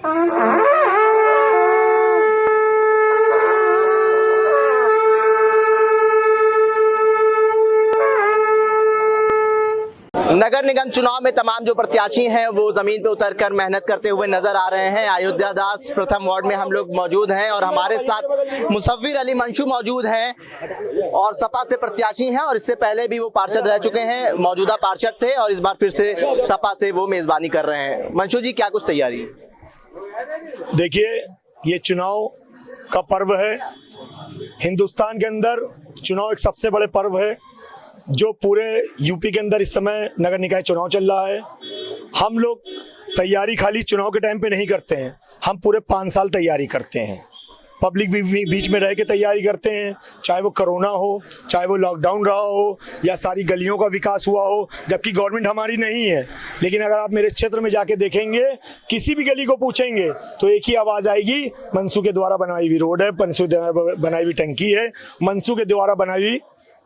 नगर निगम चुनाव में तमाम जो प्रत्याशी हैं वो जमीन पे उतरकर मेहनत करते हुए नजर आ रहे हैं। अयोध्या दास प्रथम वार्ड में हम लोग मौजूद हैं और हमारे साथ मुसव्विर अली मंशू मौजूद हैं और सपा से प्रत्याशी हैं और इससे पहले भी वो पार्षद रह चुके हैं, मौजूदा पार्षद थे और इस बार फिर से सपा से वो मेजबानी कर रहे हैं। मंशू जी, क्या कुछ तैयारी है? देखिए, ये चुनाव का पर्व है। हिंदुस्तान के अंदर चुनाव एक सबसे बड़े पर्व है जो पूरे यूपी के अंदर इस समय नगर निकाय चुनाव चल रहा है। हम लोग तैयारी खाली चुनाव के टाइम पे नहीं करते हैं, हम पूरे 5 साल तैयारी करते हैं। पब्लिक भी बीच में रह के तैयारी करते हैं, चाहे वो कोरोना हो, चाहे वो लॉकडाउन रहा हो या सारी गलियों का विकास हुआ हो, जबकि गवर्नमेंट हमारी नहीं है। लेकिन अगर आप मेरे क्षेत्र में जाके देखेंगे, किसी भी गली को पूछेंगे तो एक ही आवाज़ आएगी, मनसू के द्वारा बनाई हुई रोड है, मनसू बनाई हुई टंकी है, मनसू के द्वारा बनाई हुई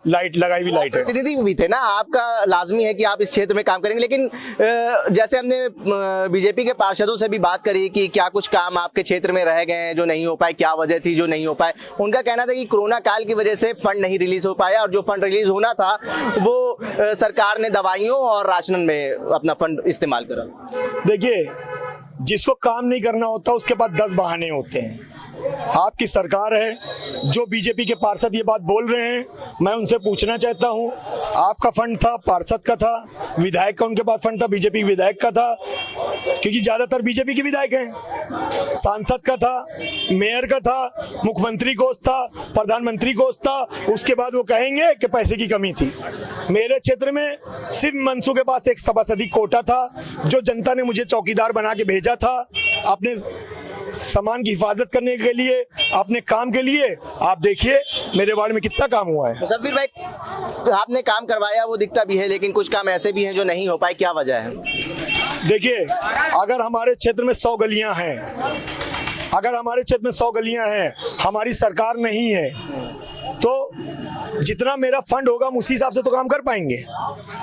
लाइट लगाई हुई लाइट है। प्रतिनिधि भी थे ना, आपका लाजमी है कि आप इस क्षेत्र में काम करेंगे, लेकिन जैसे हमने बीजेपी के पार्षदों से भी बात करी कि क्या कुछ काम आपके क्षेत्र में रह गए हैं जो नहीं हो पाए, क्या वजह थी जो नहीं हो पाए। उनका कहना था कि कोरोना काल की वजह से फंड नहीं रिलीज हो पाया और जो फंड रिलीज होना था वो सरकार ने दवाइयों और राशन में अपना फंड इस्तेमाल करा। देखिए, जिसको काम नहीं करना होता उसके पास 10 बहाने होते हैं। आपकी सरकार है, जो बीजेपी के पार्षद ये बात बोल रहे हैं, मैं उनसे पूछना चाहता हूं, आपका फंड था, पार्षद का था, विधायक का उनके पास फंड था, बीजेपी विधायक का था, क्योंकि ज्यादातर बीजेपी के विधायक हैं, सांसद का था, मेयर का था, मुख्यमंत्री कोष था, प्रधानमंत्री कोष था। उसके बाद वो कहेंगे कि पैसे की कमी थी। मेरे क्षेत्र में सिर्फ मनसू के पास एक सभासदी कोटा था जो जनता ने मुझे चौकीदार बना के भेजा था अपने सामान की हिफाजत करने के लिए, अपने काम के लिए। आप देखिए मेरे वार्ड में कितना काम हुआ है। मुसव्विर भाई, आपने काम करवाया वो दिखता भी है, लेकिन कुछ काम ऐसे भी हैं जो नहीं हो पाए, क्या वजह है? देखिए, अगर हमारे क्षेत्र में 100 गलियां हैं, अगर हमारे क्षेत्र में 100 गलियां हैं, हमारी सरकार नहीं है, तो जितना मेरा फंड होगा हम उसी हिसाब से तो काम कर पाएंगे।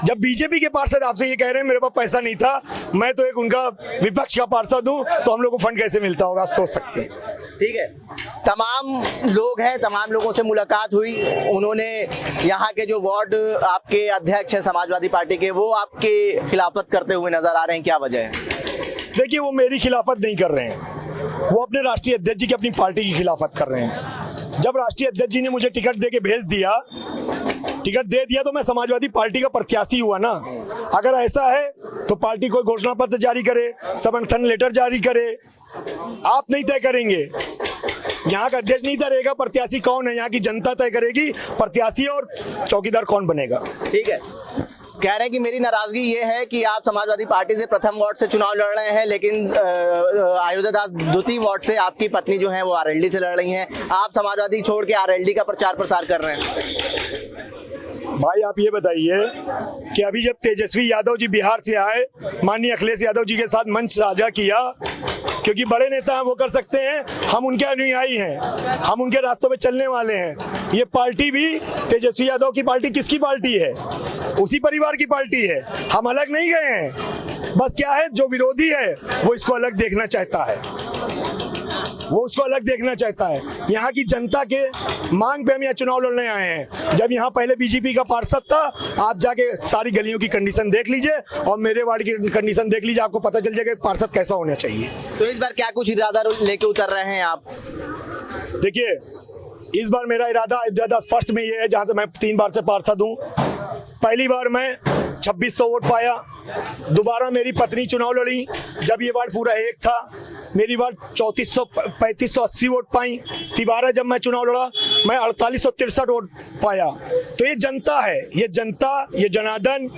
जब बीजेपी के पार्षद आपसे ये कह रहे हैं मेरे पास पैसा नहीं था, मैं तो एक उनका विपक्ष का पार्षद हूं, तो हम लोग को फंड कैसे मिलता होगा, आप सोच सकते हैं। ठीक है, तमाम लोग हैं, तमाम लोगों से मुलाकात हुई, उन्होंने यहाँ के जो वार्ड आपके अध्यक्ष हैं समाजवादी पार्टी के, वो आपके खिलाफत करते हुए नजर आ रहे हैं, क्या वजह है? देखिए, वो मेरी खिलाफत नहीं कर रहे हैं, वो अपने राष्ट्रीय अध्यक्ष जी की, अपनी पार्टी की खिलाफत कर रहे हैं। जब राष्ट्रीय अध्यक्ष जी ने मुझे टिकट दे के भेज दिया, टिकट दे दिया, तो मैं समाजवादी पार्टी का प्रत्याशी हुआ ना। अगर ऐसा है तो पार्टी कोई घोषणा पत्र जारी करे, समर्थन लेटर जारी करे। आप नहीं तय करेंगे, यहाँ का अध्यक्ष नहीं तय रहेगा, प्रत्याशी कौन है यहाँ की जनता तय करेगी, प्रत्याशी और चौकीदार कौन बनेगा। ठीक है, कह रहे हैं कि मेरी नाराजगी ये है कि आप समाजवादी पार्टी से प्रथम वार्ड से चुनाव लड़ रहे हैं, लेकिन अयोध्या दास द्वितीय वार्ड से आपकी पत्नी जो है वो आरएलडी से लड़ रही हैं, आप समाजवादी छोड़ के आरएलडी का प्रचार प्रसार कर रहे हैं। भाई, आप ये बताइए कि अभी जब तेजस्वी यादव जी बिहार से आए, माननीय अखिलेश यादव जी के साथ मंच साझा किया, क्योंकि बड़े नेता हैं वो कर सकते हैं, हम उनके अनुयायी हैं, हम उनके रास्तों में चलने वाले हैं। ये पार्टी भी तेजस्वी यादव की पार्टी किसकी पार्टी है? उसी परिवार की पार्टी है, हम अलग नहीं गए हैं। बस क्या है, जो विरोधी है वो इसको अलग देखना चाहता है, वो उसको अलग देखना चाहता है। यहाँ की जनता के मांग पे हम यहाँ चुनाव लड़ने आए हैं। जब यहाँ पहले बीजेपी का पार्षद था, आप जाके सारी गलियों की कंडीशन देख लीजिए और मेरे वार्ड की कंडीशन देख लीजिए, आपको पता चल जाएगा पार्षद कैसा होना चाहिए। तो इस बार क्या कुछ इरादा लेके उतर रहे हैं आप? देखिए, इस बार मेरा इरादा अयोध्या दास फर्स्ट में ये है, जहाँ से मैं 3 बार से पार्षद हूँ। पहली बार मैं 2600 वोट पाया, दोबारा मेरी पत्नी चुनाव लड़ी जब ये वार्ड पूरा एक था, मेरी वार्ड 3580 वोट पाई। तिबारा जब मैं चुनाव लड़ा मैं 4863 वोट पाया। तो ये जनता है, ये जनता, ये जनार्दन,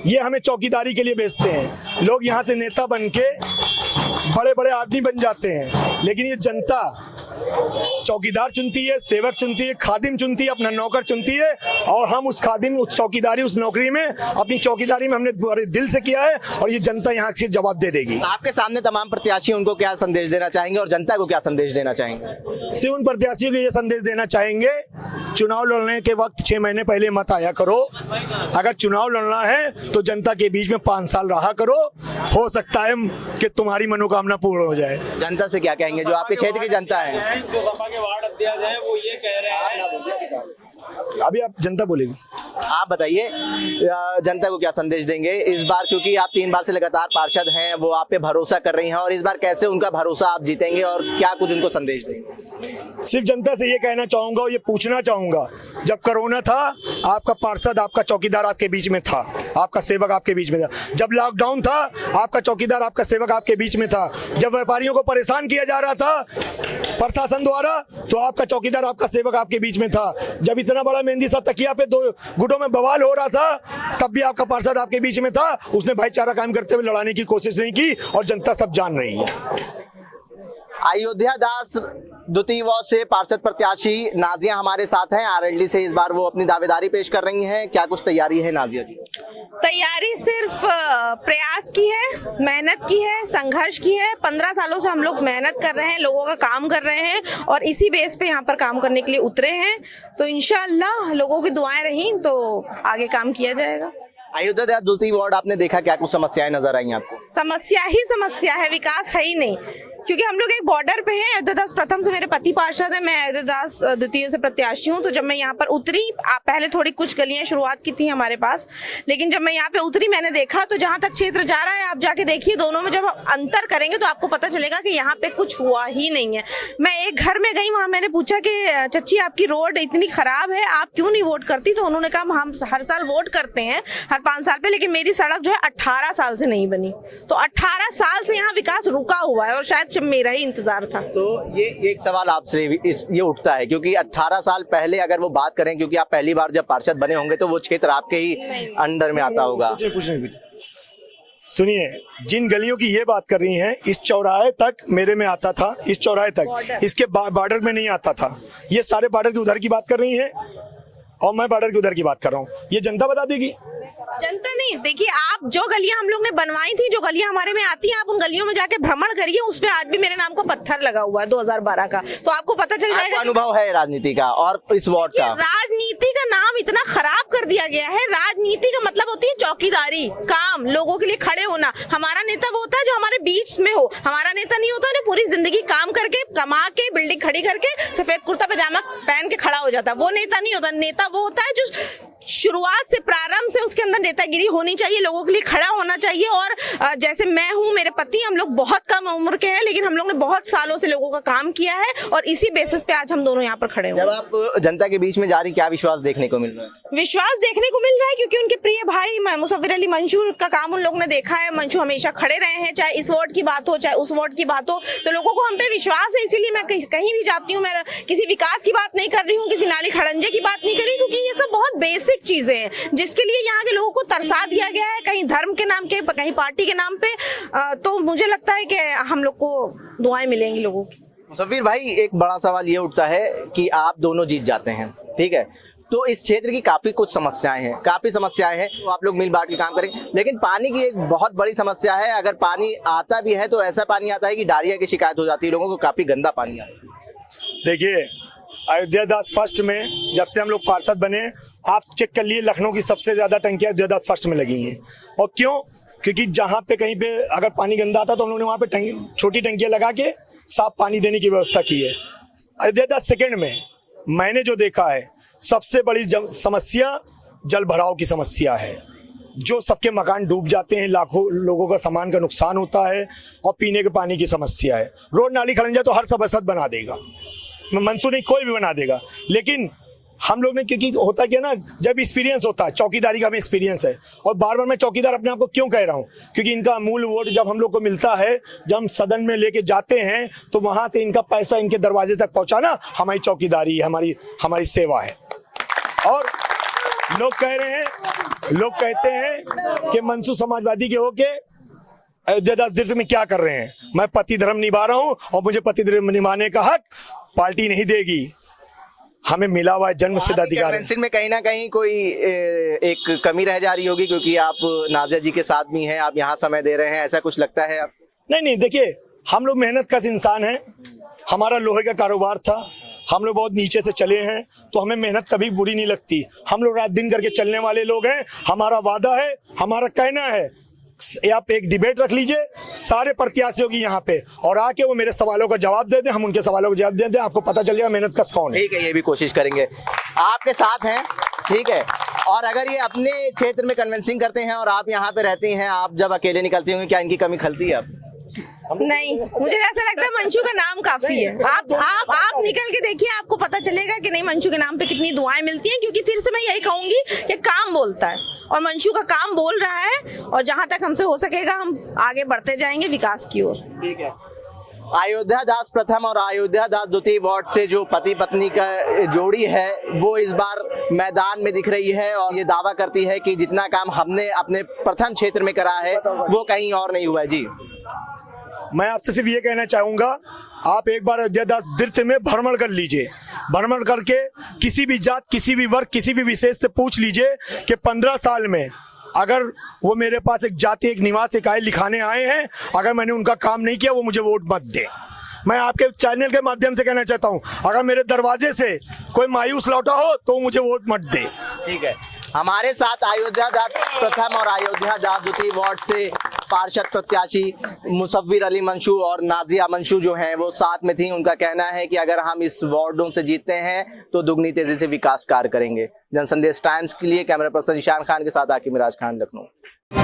ये हमें चौकीदारी के लिए भेजते हैं। लोग यहाँ से नेता बन के बड़े बड़े आदमी बन जाते हैं, लेकिन ये जनता चौकीदार चुनती है, सेवक चुनती है, खादिम चुनती है, अपना नौकर चुनती है, और हम उस खादिम, उस चौकीदारी, उस नौकरी में, अपनी चौकीदारी में हमने बड़े दिल से किया है, और ये जनता यहाँ से जवाब दे देगी। आपके सामने तमाम प्रत्याशी, उनको क्या संदेश देना चाहेंगे और जनता को क्या संदेश देना चाहेंगे? सिर्फ उन प्रत्याशियों को ये संदेश देना चाहेंगे, चुनाव लड़ने के वक्त 6 महीने पहले मत आया करो। अगर चुनाव लड़ना है तो जनता के बीच में 5 साल रहा करो, हो सकता है कि तुम्हारी मनोकामना पूर्ण हो जाए। जनता से क्या कहेंगे, जो आपके क्षेत्र की जनता है? जो सपा के वार्ड अध्यक्ष हैं वो ये कह रहे हैं, अभी आप जनता बोलेगी, आप बताइए जनता को क्या संदेश देंगे इस बार, क्योंकि आप 3 बार से लगातार पार्षद हैं, वो आप पे भरोसा कर रही हैं, और इस बार कैसे उनका भरोसा आप जीतेंगे और क्या कुछ उनको संदेश देंगे? सिर्फ जनता से ये कहना चाहूंगा और ये पूछना चाहूंगा, जब कोरोना था आपका पार्षद, आपका चौकीदार आपके बीच में था, आपका सेवक आपके बीच में था। जब लॉकडाउन था आपका चौकीदार, आपका सेवक आपके बीच में था। जब व्यापारियों को परेशान किया जा रहा था प्रशासन द्वारा, तो आपका चौकीदार, आपका सेवक आपके बीच में था। जब इतना बड़ा मेहंदी सा तकिया पे 2 गुटों में बवाल हो रहा था, तब भी आपका पार्षद आपके बीच में था। उसने भाईचारा कायम करते हुए लड़ाने की कोशिश नहीं की, और जनता सब जान रही है। अयोध्या दास द्वितीय वार्ड से पार्षद प्रत्याशी नाजिया हमारे साथ हैं। आरएलडी से इस बार वो अपनी दावेदारी पेश कर रही हैं। क्या कुछ तैयारी है नाजिया जी? तैयारी सिर्फ प्रयास की है, मेहनत की है, संघर्ष की है। 15 सालों से हम लोग मेहनत कर रहे हैं, लोगों का काम कर रहे हैं, और इसी बेस पे यहाँ पर काम करने के लिए उतरे हैं। तो इंशाअल्लाह लोगों की दुआएं रही तो आगे काम किया जाएगा। अयोध्या दास द्वितीय वार्ड आपने देखा, क्या कुछ समस्याएं नजर आई आपको? समस्या ही समस्या है, विकास है ही नहीं, क्योंकि हम लोग एक बॉर्डर पे हैं। अयोध्या दास प्रथम से मेरे पति पार्षद है, मैं अयोध्या दास द्वितीय से प्रत्याशी हूँ। तो जब मैं यहाँ पर उतरी, पहले थोड़ी कुछ गलियां शुरुआत की थी हमारे पास, लेकिन जब मैं यहाँ पे उतरी मैंने देखा तो जहाँ तक क्षेत्र जा रहा है, आप जाके देखिए, दोनों में जब अंतर करेंगे तो आपको पता चलेगा कि यहाँ पे कुछ हुआ ही नहीं है। मैं एक घर में गई, वहाँ मैंने पूछा कि चच्ची आपकी रोड इतनी खराब है, आप क्यों नहीं वोट करती? तो उन्होंने कहा हम हर साल वोट करते हैं, हर 5 साल पे, लेकिन मेरी सड़क जो है 18 साल से नहीं बनी। तो 18 साल से यहाँ विकास रुका हुआ है, और शायद मेरा ही इंतजार था। तो ये एक सवाल आपसे ये उठता है, क्योंकि 18 साल पहले अगर वो बात करें, क्योंकि आप पहली बार जब पार्षद बने होंगे तो वो क्षेत्र आपके ही अंडर में आता होगा। सुनिए, जिन गलियों की ये बात कर रही हैं, इस चौराहे तक मेरे में आता था, इस चौराहे तक, इसके बॉर्डर में नहीं आता था। ये सारे बॉर्डर की उधर की बात कर रही हैं, और मैं बॉर्डर की उधर की बात कर रहा हूँ। ये जनता बता देगी। जनता नहीं, देखिए आप जो गलियां हम लोग ने बनवाई थी, जो गलियां हमारे में आती हैं, आप उन गलियों में जाके भ्रमण करिए, उस पे आज भी मेरे नाम को पत्थर लगा हुआ है 2012 का, तो आपको पता चल जाएगा। अनुभव है राजनीति का और इस वार्ड का। राजनीति का नाम इतना खराब कर दिया गया है। राजनीति का मतलब होती है चौकीदारी, काम, लोगों के लिए खड़े होना। हमारा नेता वो होता है जो हमारे बीच में हो। हमारा नेता नहीं होता जो पूरी जिंदगी काम करके, कमा के, बिल्डिंग खड़ी करके सफेद कुर्ता पजामा पहन के खड़ा हो जाता है। वो नेता नहीं होता। नेता वो होता है जो शुरुआत से, प्रारंभ से उसके अंदर नेतागिरी होनी चाहिए, लोगों के लिए खड़ा होना चाहिए। और जैसे मैं हूँ, मेरे पति, हम लोग बहुत कम उम्र के हैं, लेकिन हम लोग ने बहुत सालों से लोगों का काम किया है, और इसी बेसिस पे आज हम दोनों यहाँ पर खड़े हैं। जब आप जनता के बीच में जा रही, क्या विश्वास देखने को मिल रहा है? विश्वास देखने को मिल रहा है, क्योंकि उनके प्रिय भाई मुसव्विर अली मंशू का काम उन लोगों ने देखा है। मंशू हमेशा खड़े रहे हैं, चाहे इस वार्ड की बात हो, चाहे उस वार्ड की बात हो, तो लोगों को हम पे विश्वास है। इसीलिए मैं कहीं भी जाती हूँ, मैं किसी विकास की बात नहीं कर रही हूँ, किसी नाली खड़ंजे की बात नहीं कर रही, क्योंकि ये सब बहुत बेसिक चीजें हैं जिसके लिए यहाँ के लोगों को तरसा दिया गया है, कहीं धर्म के नाम के, कहीं पार्टी के नाम पे। तो मुझे लगता है कि हम लोग को दुआएं मिलेंगी लोगों की। मुसव्विर भाई, एक बड़ा सवाल ये उठता है कि आप दोनों जीत जाते हैं, ठीक है, तो इस क्षेत्र की काफी कुछ समस्याएं हैं, तो आप लोग मिल बांट के काम करें, लेकिन पानी की एक बहुत बड़ी समस्या है। अगर पानी आता भी है तो ऐसा पानी आता है कि डायरिया की शिकायत हो जाती है, लोगों को काफी गंदा पानी आता है। देखिए, अयोध्या दास फर्स्ट में जब से हम लोग पार्षद बने, आप चेक कर लिए, लखनऊ की सबसे ज्यादा टंकियां अयोध्या दास फर्स्ट में लगी हैं। और क्यों? क्योंकि जहां पे कहीं पे अगर पानी गंदा आता तो हम लोगों ने वहां पे छोटी टंकियां लगा के साफ पानी देने की व्यवस्था की है। अयोध्या दास सेकेंड में मैंने जो देखा है, सबसे बड़ी समस्या जल भराव की समस्या है, जो सबके मकान डूब जाते हैं, लाखों लोगों का सामान का नुकसान होता है, और पीने के पानी की समस्या है। रोड नाली खड़ंजा तो हर सभासद बना देगा, मंसूर नहीं, कोई भी बना देगा, लेकिन हम लोग ने, क्योंकि होता क्या ना, जब एक्सपीरियंस होता है, चौकीदारी का हमें एक्सपीरियंस है, और बार बार मैं चौकीदार अपने आप को क्यों कह रहा हूँ, क्योंकि इनका मूल वोट जब हम लोग को मिलता है, जब हम सदन में लेके जाते हैं, तो वहां से इनका पैसा इनके दरवाजे तक पहुंचाना हमारी चौकीदारी है, हमारी सेवा है। और लोग कह रहे हैं, लोग कहते हैं कि मंसूर समाजवादी के होके अयोध्या दास तीर्थ में क्या कर रहे हैं। मैं पति धर्म निभा रहा हूं, और मुझे पति धर्म निभाने का हक पार्टी नहीं देगी, हमें मिला हुआ है जन्म सिद्ध अधिकार है। कन्वेंशन में कहीं ना कहीं कोई एक कमी रह जा रही होगी, क्योंकि आप नाजिया जी के साथ भी हैं, आप यहाँ समय दे रहे हैं, ऐसा कुछ लगता है आप? नहीं, देखिए हम लोग मेहनत कश इंसान हैं, हमारा लोहे का कारोबार था, हम लोग बहुत नीचे से चले हैं, तो हमें मेहनत कभी बुरी नहीं लगती। हम लोग रात दिन करके चलने वाले लोग हैं, हमारा वादा है, हमारा कहना है। आप एक डिबेट रख लीजिए सारे प्रत्याशियों की यहाँ पे, और आके वो मेरे सवालों का जवाब दे दें, हम उनके सवालों का जवाब दे दें, आपको पता चल जाएगा मेहनत कश कौन है। ठीक है, ये भी कोशिश करेंगे, आपके साथ हैं, ठीक है। और अगर ये अपने क्षेत्र में कन्विंसिंग करते हैं और आप यहाँ पे रहती हैं, आप जब अकेले निकलती होंगी, क्या इनकी कमी खलती है आप? नहीं, मुझे ऐसा लगता है मंशू का नाम काफी है। आप निकल के देखिए, आपको पता चलेगा कि नहीं मंशू के नाम पे कितनी दुआएं मिलती हैं। क्योंकि फिर से मैं यही कहूंगी कि काम बोलता है, और मंशू का काम बोल रहा है, और जहां तक हमसे हो सकेगा हम आगे बढ़ते जाएंगे विकास की ओर। ठीक है। अयोध्या दास प्रथम और अयोध्या दास द्वितीय वार्ड से जो पति पत्नी का जोड़ी है, वो इस बार मैदान में दिख रही है और ये दावा करती है कि जितना काम हमने अपने प्रथम क्षेत्र में करा है वो कहीं और नहीं हुआ है। जी, मैं आपसे सिर्फ ये कहना चाहूंगा, आप एक बार अयोध्या दास तीर्थ में भ्रमण कर लीजिए, भ्रमण करके किसी भी जात, किसी भी वर्ग, किसी भी विशेष से पूछ लीजिए कि 15 साल में अगर वो मेरे पास एक जाति, एक निवास इकाई लिखाने आए हैं, अगर मैंने उनका काम नहीं किया, वो मुझे वोट मत दे। मैं आपके चैनल के माध्यम से कहना चाहता हूँ, अगर मेरे दरवाजे से कोई मायूस लौटा हो तो मुझे वोट मत दे। ठीक है। हमारे साथ अयोध्या दास प्रथम और अयोध्या दास द्वितीय वार्ड से पार्षद प्रत्याशी मुसव्विर अली मंशू और नाजिया मंशू जो हैं वो साथ में थी। उनका कहना है कि अगर हम इस वार्डों से जीतते हैं तो दुगनी तेजी से विकास कार्य करेंगे। जनसंदेश टाइम्स के लिए कैमरा पर्सन ईशान खान के साथ आकिब मिराज खान, लखनऊ।